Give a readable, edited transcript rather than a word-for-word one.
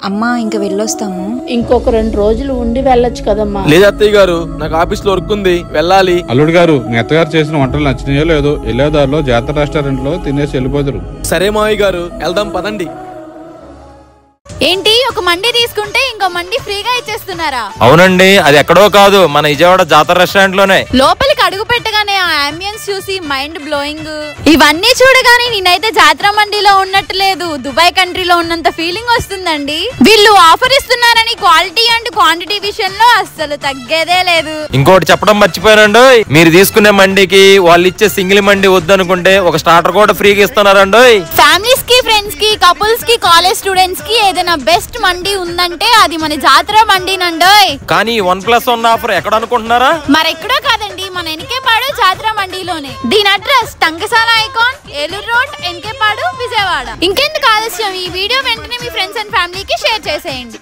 అమ్మా ఇంక వెళ్ళొస్తాము. ఇంకొక 2 రోజులు ఉండి వెళ్ళొచ్చు కదమ్మా. లేదు అత్తయ్య గారు, నాకు ఆఫీస్ లో వర్క్ ఉంది, వెళ్ళాలి. అల్లుడు గారు, మీ అత్తగారు చేసిన వంటలు నచ్చినాయో లేదో వెళ్ళేదారిలో జాతర రెస్టారెంట్ లో తినేసి వెళ్ళిపోతారు. సరే మావయ్య గారు, వెళ్దాం పదండి. ఏంటి, ఒక మండి తీసుకుంటే ఇంకో మండి ఫ్రీగా ఇచ్చేస్తున్నారా? అవునండి, అది ఎక్కడో కాదు, మన విజయవాడ జాతర రెస్టారెంట్ లోనే. లోపలికి అడుగు పెట్టగానే ఆ అంబియన్స్ చూసి మైండ్ బ్లోయింగ్. ఇవన్నీ చూడగానే నేనైతే జాతర మండిలో ఉన్నట్టు లేదు, దుబాయ్ కంట్రీలో ఉన్నంత ఫీలింగ్ వస్తుందండి. వీళ్ళు ఆఫర్ ఇస్తున్నారని క్వాలిటీ అండ్ క్వాంటిటీ విషయంలో అస్సలు తగ్గేదే లేదు. ఇంకోటి చెప్పడం మర్చిపోయానండి, మీరు తీసుకునే మండికి వాళ్ళు ఇచ్చే సింగిల్ మండి వద్దనుకుంటే ఒక స్టార్టర్ కూడా ఫ్రీగా ఇస్తున్నారండి. ఫ్యామిలీస్ కి, ఫ్రెండ్స్ కి, కపుల్స్ కి, కాలేజ్ స్టూడెంట్స్ కి ఏదైనా బెస్ట్ మండి ఉందంటే అది మన జాతర మండినండోయ్. కానీ 1+1 ఆఫర్ ఎక్కడ అనుకుంటున్నారా? మరెక్కడో కాదండి, మన ఎన్కేపాడు జాతర మండిలోనే. దీని address Tankasala icon, Eluru road, Enikepadu, Vijayawada. ఇంకెందుకు ఆలస్యం, ఈ వీడియో వెంటనే మీ ఫ్రెండ్స్ అండ్ ఫ్యామిలీకి షేర్ చేసేయండి.